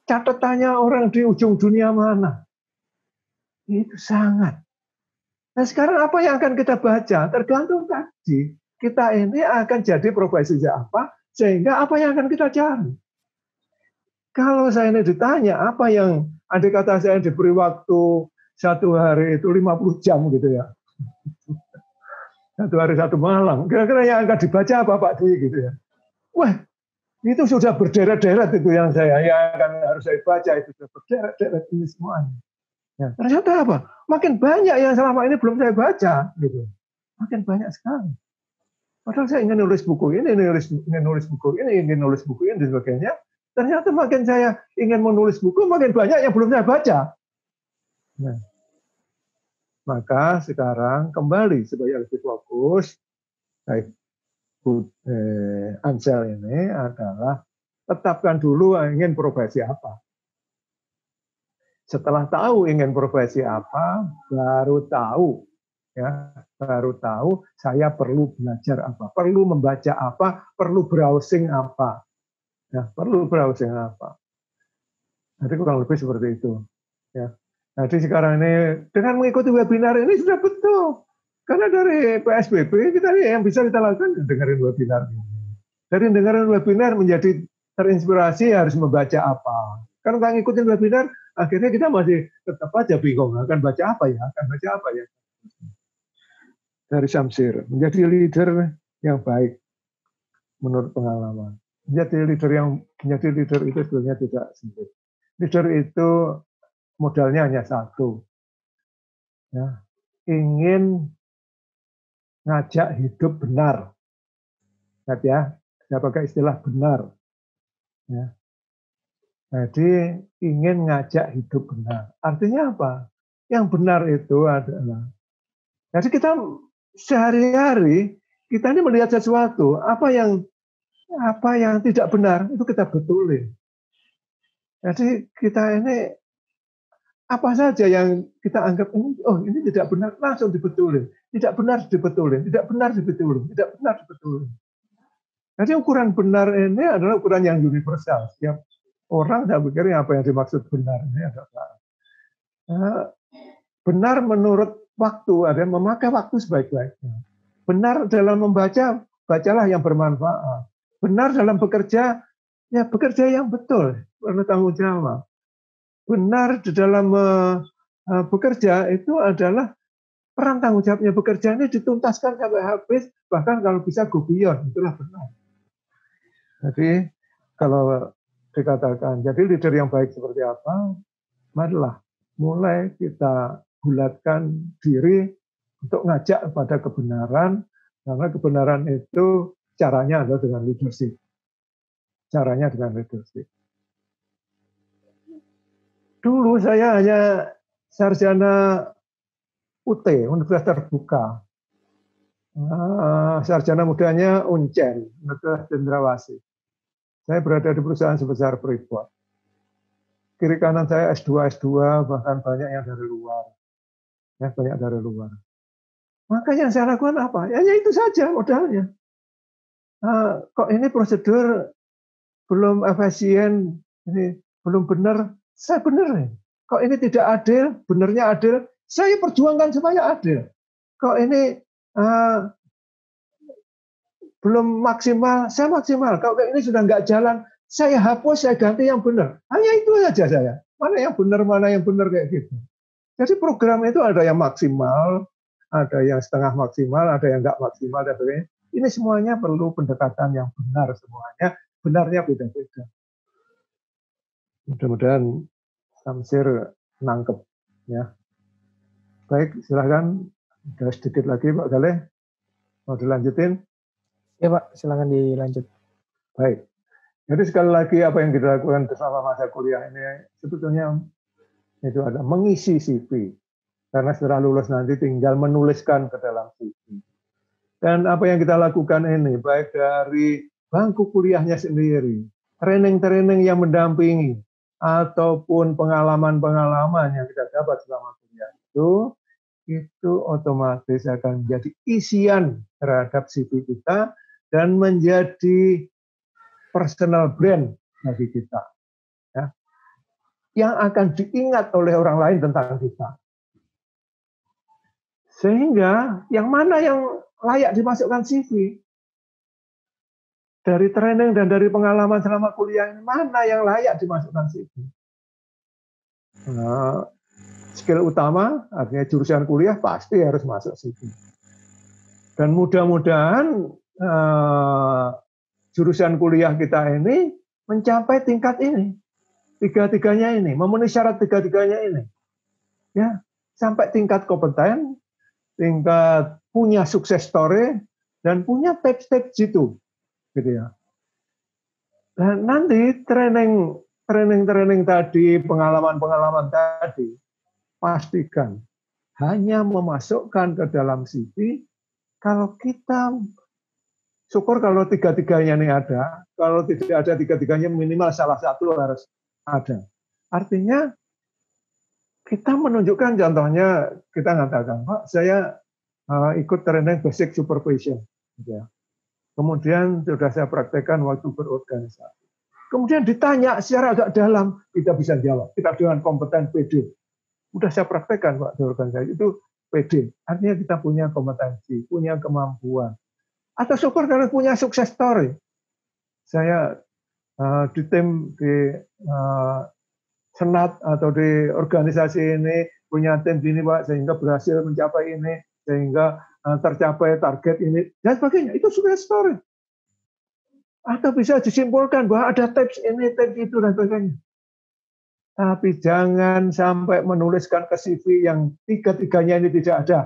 catatannya orang di ujung dunia mana. Itu sangat. Nah sekarang apa yang akan kita baca? Tergantung tadi. Kita ini akan jadi profesinya apa, sehingga apa yang akan kita cari. Kalau saya ini ditanya, apa yang, andai kata saya diberi waktu satu hari itu 50 jam gitu ya. Satu hari satu malam. Kira-kira yang akan dibaca apa Pak Dwi gitu ya. Wah, Itu sudah berderet-deret itu yang akan harus saya baca, itu sudah berderet-deret ini semuanya. Ya, ternyata apa? Makin banyak yang selama ini belum saya baca, gitu. Makin banyak sekali. Padahal saya ingin nulis buku ini, ingin nulis buku ini, ingin nulis buku ini, dan sebagainya. Ternyata makin saya ingin menulis buku, makin banyak yang belum saya baca. Nah, maka sekarang kembali supaya lebih fokus, baik Ansel ini adalah tetapkan dulu ingin profesi apa. Setelah tahu ingin profesi apa, baru tahu saya perlu belajar apa, perlu membaca apa, perlu browsing apa. Ya, perlu browsing apa. Jadi kurang lebih seperti itu. Ya. Jadi sekarang ini dengan mengikuti webinar ini sudah betul. Karena dari PSBB kita yang bisa kita lakukan dengerin webinar ini. Dari dengerin webinar menjadi terinspirasi harus membaca apa. Kalau nggak ngikutin webinar, akhirnya kita masih tetap aja bingung akan baca apa ya. Dari Syamsir, menjadi leader yang baik menurut pengalaman. Menjadi leader itu sebenarnya tidak sulit. Leader itu modalnya hanya satu, ya, ingin ngajak hidup benar. Lihat ya, saya pakai istilah benar. Ya. Jadi ingin ngajak hidup benar. Artinya apa? Yang benar itu adalah, jadi kita sehari-hari kita ini melihat sesuatu, apa yang tidak benar itu kita betulin. Jadi kita ini apa saja yang kita anggap ini, oh ini tidak benar, langsung dibetulin. Tidak benar dibetulin, tidak benar dibetulin, tidak benar dibetulin. Jadi ukuran benar ini adalah ukuran yang universal. Setiap orang saya pikir apa yang dimaksud benar ini adalah benar menurut waktu, ada yang memakai waktu sebaik-baiknya. Benar dalam membaca, bacalah yang bermanfaat. Benar dalam bekerja, ya bekerja yang betul, bertanggung jawab. Benar di dalam bekerja itu adalah peran tanggung jawabnya bekerja ini dituntaskan sampai habis, bahkan kalau bisa go beyond, itulah benar. Jadi kalau dikatakan, jadi leader yang baik seperti apa, marilah mulai kita bulatkan diri untuk ngajak kepada kebenaran, karena kebenaran itu caranya adalah dengan leadership. Caranya dengan leadership. Dulu saya hanya sarjana UT, Universitas Terbuka. Sarjana mudanya Uncen, Universitas Cendrawasih. Saya berada di perusahaan sebesar Freeport. Kiri kanan saya S2, bahkan banyak yang dari luar. Ya, banyak dari luar. Maka yang saya lakukan apa? Ya itu saja modalnya. Kok ini prosedur belum efisien, ini belum benar, saya benar. Kok ini tidak adil, benarnya adil, saya perjuangkan supaya adil. Kok ini belum maksimal, saya maksimal. Kalau ini sudah nggak jalan, saya hapus, saya ganti yang benar. Hanya itu saja saya. Mana yang benar kayak gitu. Jadi program itu ada yang maksimal, ada yang setengah maksimal, ada yang nggak maksimal, dan sebagainya. Ini semuanya perlu pendekatan yang benar semuanya. Benarnya beda-beda. Mudah-mudahan Samsir nangkep. Ya. Baik, silakan. Ada sedikit lagi Pak Galeh. Mau dilanjutin? Ya Pak, silakan dilanjut. Baik. Jadi sekali lagi apa yang kita lakukan bersama masa kuliah ini sebetulnya itu ada mengisi CV. Karena setelah lulus nanti tinggal menuliskan ke dalam CV. Dan apa yang kita lakukan ini baik dari bangku kuliahnya sendiri, training-training yang mendampingi, ataupun pengalaman-pengalaman yang kita dapat selama kuliah itu otomatis akan menjadi isian terhadap CV kita dan menjadi personal brand bagi kita. Ya. Yang akan diingat oleh orang lain tentang kita. Sehingga yang mana yang layak dimasukkan CV? Dari training dan dari pengalaman selama kuliah ini, mana yang layak dimasukkan CV? Nah, skill utama, artinya jurusan kuliah pasti harus masuk CV. Dan mudah-mudahan jurusan kuliah kita ini mencapai tingkat ini. Tiga-tiganya ini, memenuhi syarat tiga-tiganya ini. Ya, sampai tingkat kompeten, tingkat punya sukses story, dan punya tips-tips itu. Gitu ya. Dan nanti training tadi, pengalaman-pengalaman tadi, pastikan hanya memasukkan ke dalam CV kalau kita syukur kalau tiga-tiganya ini ada, kalau tidak ada tiga-tiganya minimal salah satu harus ada. Artinya kita menunjukkan contohnya, kita mengatakan, Pak, saya ikut training basic supervision. Ya. Kemudian sudah saya praktekkan waktu berorganisasi. Kemudian ditanya secara agak dalam, kita bisa jawab. Kita dengan kompeten PD. Sudah saya praktekkan Pak di organisasi, itu PD. Artinya kita punya kompetensi, punya kemampuan. Atau syukur karena punya sukses story. Saya di tim di senat atau di organisasi ini punya tim gini Pak, sehingga berhasil mencapai ini, sehingga tercapai target ini, dan sebagainya. Itu sukses story. Atau bisa disimpulkan bahwa ada tips ini, tips itu, dan sebagainya. Tapi jangan sampai menuliskan ke CV yang tiga-tiganya ini tidak ada.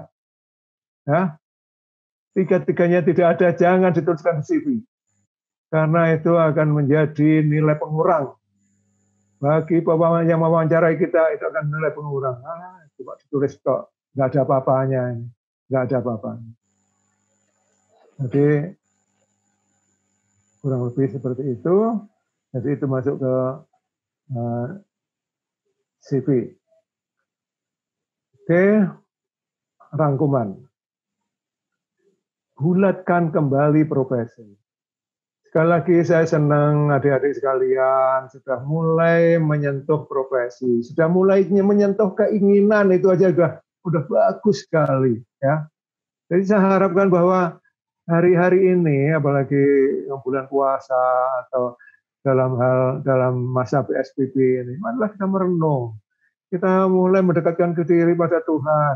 Ya, tiga-tiganya tidak ada, jangan dituliskan di CV. Karena itu akan menjadi nilai pengurang. Bagi yang mewawancarai kita, itu akan nilai pengurang. Coba ditulis kok, nggak ada apa-apanya. Nggak ada apa-apanya. Jadi, kurang lebih seperti itu. Jadi itu masuk ke CV. Oke, rangkuman. Bulatkan kembali profesi. Sekali lagi saya senang adik-adik sekalian sudah mulai menyentuh profesi, sudah mulai menyentuh keinginan, itu aja udah bagus sekali ya. Jadi saya harapkan bahwa hari-hari ini, apalagi bulan puasa atau dalam masa PSBB ini, marilah kita merenung, kita mulai mendekatkan diri pada Tuhan,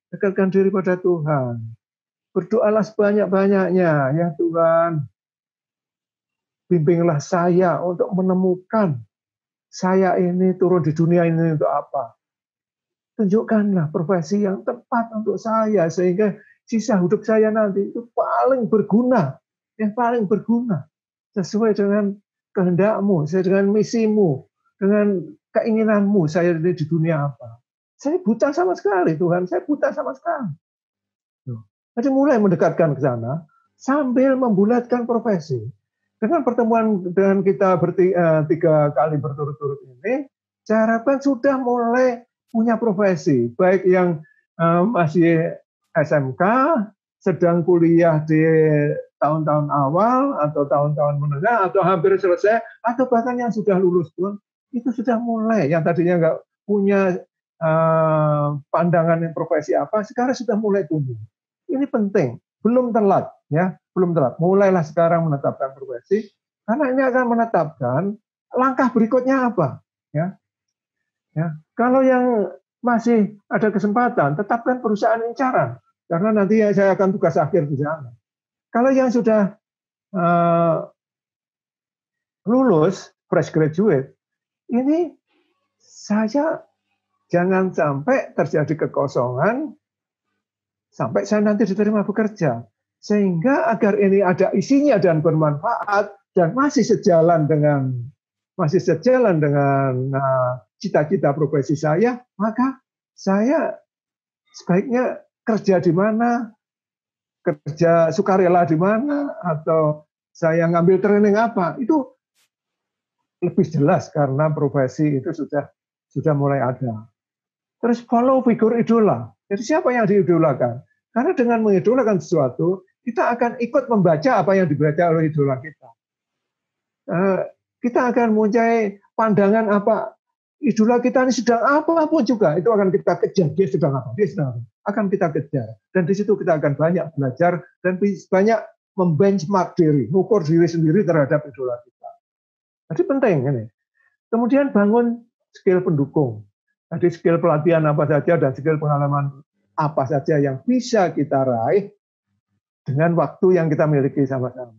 dekatkan diri pada Tuhan. Berdoalah sebanyak-banyaknya, ya Tuhan, bimbinglah saya untuk menemukan saya ini turun di dunia ini untuk apa. Tunjukkanlah profesi yang tepat untuk saya, sehingga sisa hidup saya nanti itu paling berguna, yang paling berguna, sesuai dengan kehendakmu, sesuai dengan misimu, dengan keinginanmu saya di dunia apa. Saya buta sama sekali, Tuhan, saya buta sama sekali. Jadi mulai mendekatkan ke sana sambil membulatkan profesi. Dengan pertemuan dengan kita 3 kali berturut-turut ini, saya harapkan sudah mulai punya profesi, baik yang masih SMK, sedang kuliah di tahun-tahun awal atau tahun-tahun menengah atau hampir selesai, atau bahkan yang sudah lulus pun itu sudah mulai. Yang tadinya nggak punya pandangan yang profesi apa, sekarang sudah mulai tumbuh. Ini penting, belum telat, ya, belum telat. Mulailah sekarang menetapkan profesi, karena ini akan menetapkan langkah berikutnya apa, ya. Ya, kalau yang masih ada kesempatan, tetapkan perusahaan incaran, karena nanti saya akan tugas akhir di sana. Kalau yang sudah lulus, fresh graduate, ini saya jangan sampai terjadi kekosongan sampai saya nanti diterima bekerja, sehingga agar ini ada isinya dan bermanfaat dan masih sejalan dengan cita-cita profesi saya, maka saya sebaiknya kerja di mana, kerja sukarela di mana, atau saya ngambil training apa, itu lebih jelas karena profesi itu sudah mulai ada. Terus follow figur idola. Jadi siapa yang diidolakan? Karena dengan mengidolakan sesuatu, kita akan ikut membaca apa yang dibaca oleh idola kita. Kita akan mempunyai pandangan apa idola kita ini sedang apapun juga, itu akan kita kejar. Dia sedang apa? Dia sedang apa? Akan kita kejar. Dan di situ kita akan banyak belajar dan banyak membenchmark diri, mengukur diri sendiri terhadap idola kita. Jadi penting ini. Kemudian bangun skill pendukung. Jadi skill pelatihan apa saja dan skill pengalaman apa saja yang bisa kita raih dengan waktu yang kita miliki sama-sama.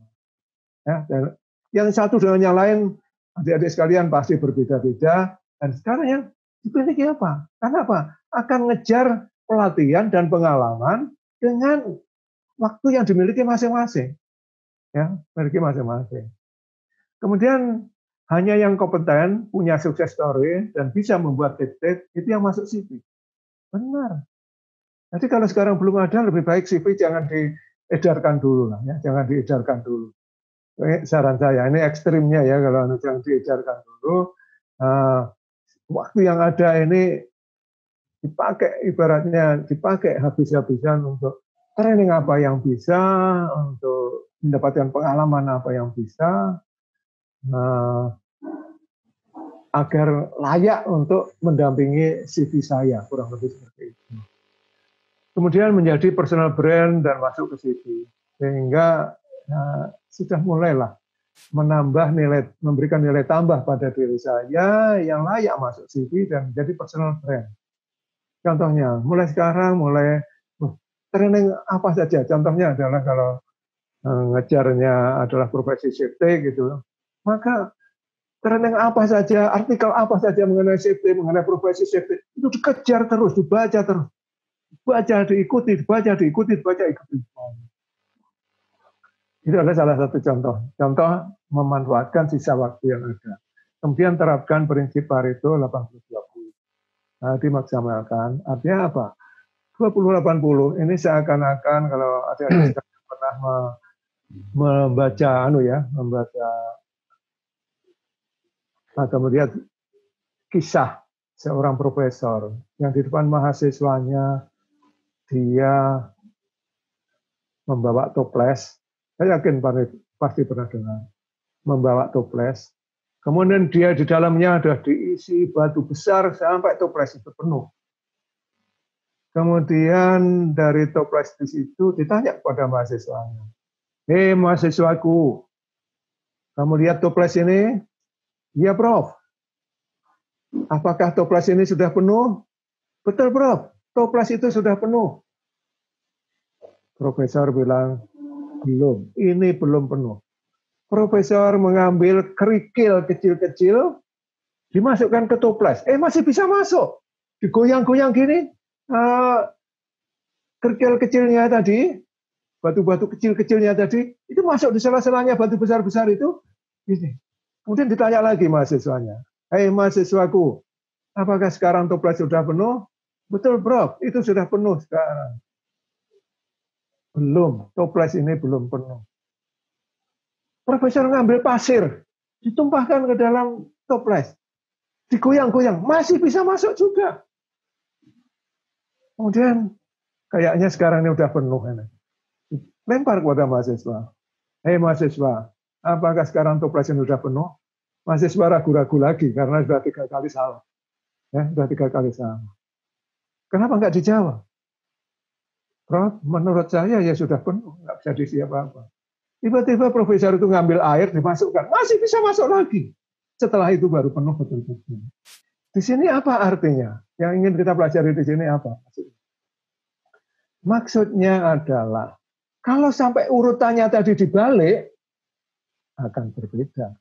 Ya, dan yang satu dengan yang lain, adik-adik sekalian pasti berbeda-beda. Dan sekarang yang dipilih apa? Karena apa? Akan ngejar pelatihan dan pengalaman dengan waktu yang dimiliki masing-masing. Ya, memiliki masing-masing. Kemudian hanya yang kompeten, punya sukses story, dan bisa membuat tips-tips, itu yang masuk CV. Benar. Jadi kalau sekarang belum ada, lebih baik CV jangan diedarkan dulu lah, ya, jangan diedarkan dulu. Ini saran saya, ini ekstrimnya ya, kalau jangan diedarkan dulu. Waktu yang ada ini dipakai, ibaratnya dipakai habis-habisan untuk training apa yang bisa, untuk mendapatkan pengalaman apa yang bisa, agar layak untuk mendampingi CV saya, kurang lebih seperti itu. Kemudian menjadi personal brand dan masuk ke CV, sehingga sudah mulailah menambah nilai, memberikan nilai tambah pada diri saya yang layak masuk CV dan menjadi personal brand. Contohnya, mulai sekarang, mulai training apa saja. Contohnya adalah kalau ngejarnya adalah profesi safety gitu, maka training apa saja, artikel apa saja mengenai safety, mengenai profesi safety, itu dikejar terus, dibaca terus. Baca, diikuti, dibaca, diikuti, dibaca, ikuti. Itu adalah salah satu contoh. Contoh memanfaatkan sisa waktu yang ada. Kemudian terapkan prinsip Pareto 80-20. Nah, dimaksimalkan. Artinya apa? 20-80 ini seakan-akan kalau ada yang pernah membaca atau melihat kisah seorang profesor yang di depan mahasiswanya dia membawa toples. Saya yakin pasti pernah dengar. Membawa toples. Kemudian dia di dalamnya ada diisi batu besar sampai toples itu penuh. Kemudian dari toples di situ ditanya kepada mahasiswanya. Hei mahasiswaku, kamu lihat toples ini? Iya, Prof. Apakah toples ini sudah penuh? Betul, Prof. Toples itu sudah penuh. Profesor bilang, belum. Ini belum penuh. Profesor mengambil kerikil kecil-kecil, dimasukkan ke toples. Masih bisa masuk. Digoyang-goyang gini, kerikil kecilnya tadi, batu-batu kecil-kecilnya tadi, itu masuk di sela-selanya batu besar-besar itu. Gini. Kemudian ditanya lagi mahasiswanya. Hei mahasiswaku, apakah sekarang toples sudah penuh? Betul, Prof. Itu sudah penuh sekarang. Belum, toples ini belum penuh. Profesor ngambil pasir, ditumpahkan ke dalam toples. Digoyang-goyang, masih bisa masuk juga. Kemudian, kayaknya sekarang ini udah penuh. Lempar kepada mahasiswa. Hei mahasiswa, apakah sekarang toples ini sudah penuh? Mahasiswa ragu-ragu lagi, karena sudah 3 kali salah. Ya, sudah 3 kali salah. Kenapa nggak dijawab? Prof, menurut saya ya sudah penuh, nggak bisa diisi apa-apa. Tiba-tiba profesor itu ngambil air, dimasukkan, masih bisa masuk lagi. Setelah itu baru penuh betul-betul. Di sini apa artinya? Yang ingin kita pelajari di sini apa? Maksudnya adalah, kalau sampai urutannya tadi dibalik, akan berbeda.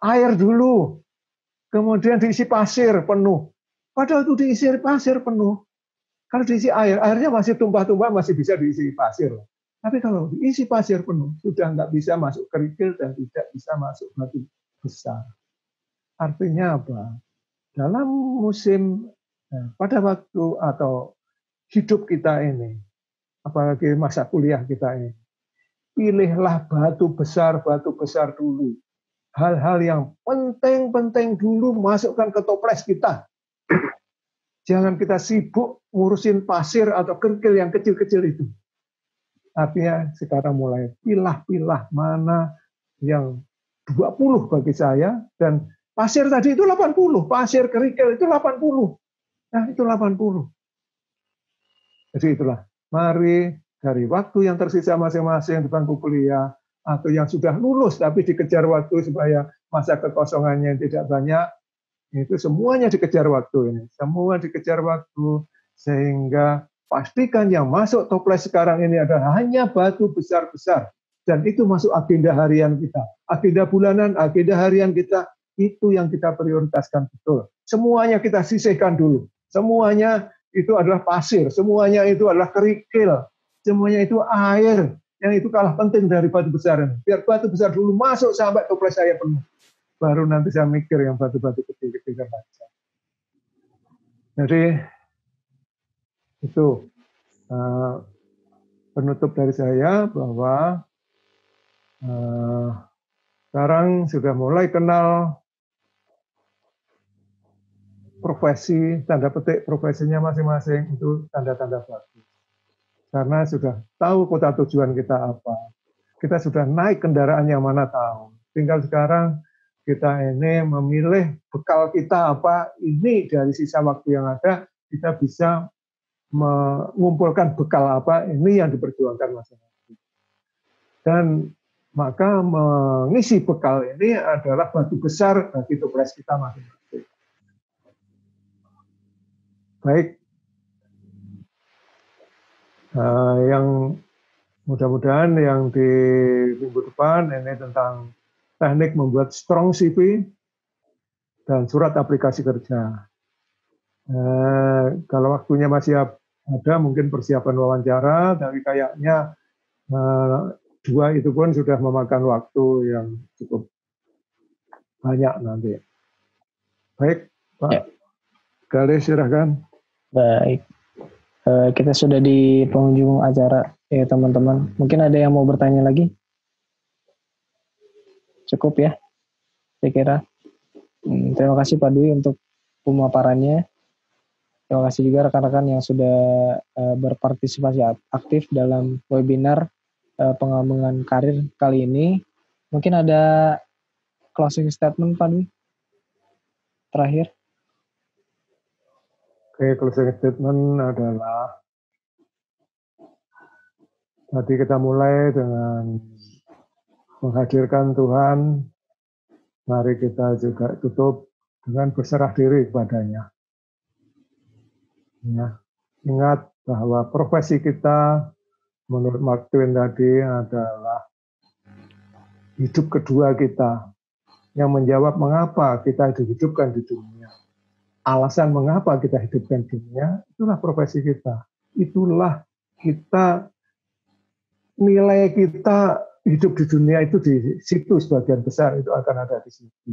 Air dulu, kemudian diisi pasir penuh. Padahal itu diisi pasir penuh. Kalau diisi air, airnya masih tumpah-tumpah, masih bisa diisi pasir. Tapi kalau diisi pasir penuh, sudah nggak bisa masuk kerikil dan tidak bisa masuk batu besar. Artinya apa? Dalam musim, pada waktu atau hidup kita ini, apalagi masa kuliah kita ini, pilihlah batu besar dulu. Hal-hal yang penting-penting dulu masukkan ke toples kita. Jangan kita sibuk ngurusin pasir atau kerikil yang kecil-kecil itu. Artinya sekarang mulai pilah-pilah mana yang 20 bagi saya, dan pasir tadi itu 80, pasir kerikil itu 80. Nah, itu 80. Jadi itulah, mari dari waktu yang tersisa masing-masing di bangku kuliah, atau yang sudah lulus tapi dikejar waktu supaya masa kekosongannya tidak banyak, itu semuanya dikejar waktu ini. Semua dikejar waktu, sehingga pastikan yang masuk toples sekarang ini adalah hanya batu besar-besar. Dan itu masuk agenda harian kita. Agenda bulanan, agenda harian kita, itu yang kita prioritaskan betul. Semuanya kita sisihkan dulu. Semuanya itu adalah pasir, semuanya itu adalah kerikil, semuanya itu air, yang itu kalah penting dari batu besar ini. Biar batu besar dulu masuk sampai toples saya penuh. Baru nanti saya mikir yang batu-batu kecil-kecil saja. Jadi itu penutup dari saya bahwa sekarang sudah mulai kenal profesi, tanda petik profesinya masing-masing, itu tanda-tanda bagus. Karena sudah tahu kota tujuan kita apa. Kita sudah naik kendaraan yang mana tahu. Tinggal sekarang kita ini memilih bekal kita apa, ini dari sisa waktu yang ada, kita bisa mengumpulkan bekal apa, ini yang diperjuangkan masing-masing. Dan maka mengisi bekal ini adalah batu besar bagi toples kita masing-masing. Baik, yang mudah-mudahan yang di minggu depan ini tentang teknik membuat strong CV dan surat aplikasi kerja. Kalau waktunya masih ada, mungkin persiapan wawancara, tapi kayaknya 2 itu pun sudah memakan waktu yang cukup banyak nanti. Baik, Pak ya. Galis, silahkan. Baik, kita sudah di penghujung acara ya teman-teman. Mungkin ada yang mau bertanya lagi? Cukup ya, saya kira. Terima kasih Pak Dwi untuk pemaparannya. Terima kasih juga rekan-rekan yang sudah berpartisipasi aktif dalam webinar pengembangan karir kali ini. Mungkin ada closing statement Pak Dwi terakhir. Oke, closing statement adalah tadi kita mulai dengan menghadirkan Tuhan, mari kita juga tutup dengan berserah diri kepadanya. Ya, ingat bahwa profesi kita menurut Mark Twain tadi adalah hidup kedua kita, yang menjawab mengapa kita dihidupkan di dunia. Alasan mengapa kita hidupkan dunia, itulah profesi kita. Itulah kita, nilai kita hidup di dunia itu di situ sebagian besar itu akan ada di situ.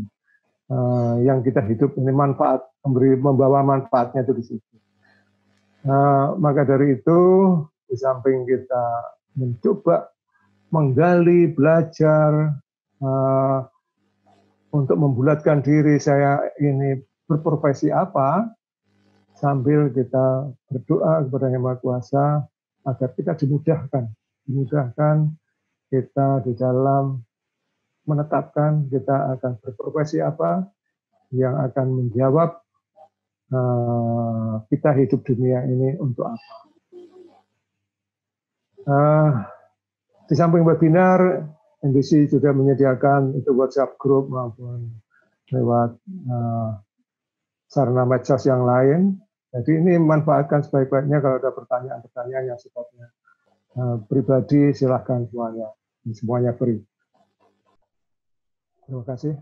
Yang kita hidup ini manfaat, membawa manfaatnya itu di situ. Maka dari itu, di samping kita mencoba menggali, belajar, untuk membulatkan diri saya ini berprofesi apa, sambil kita berdoa kepada Yang Maha Kuasa agar kita dimudahkan kita di dalam menetapkan kita akan berprofesi apa yang akan menjawab kita hidup dunia ini untuk apa. Di samping webinar, NDC juga menyediakan itu WhatsApp group maupun lewat sarana medsos yang lain. Jadi ini manfaatkan sebaik-baiknya. Kalau ada pertanyaan-pertanyaan yang sifatnya pribadi, silahkan semuanya free. Terima kasih.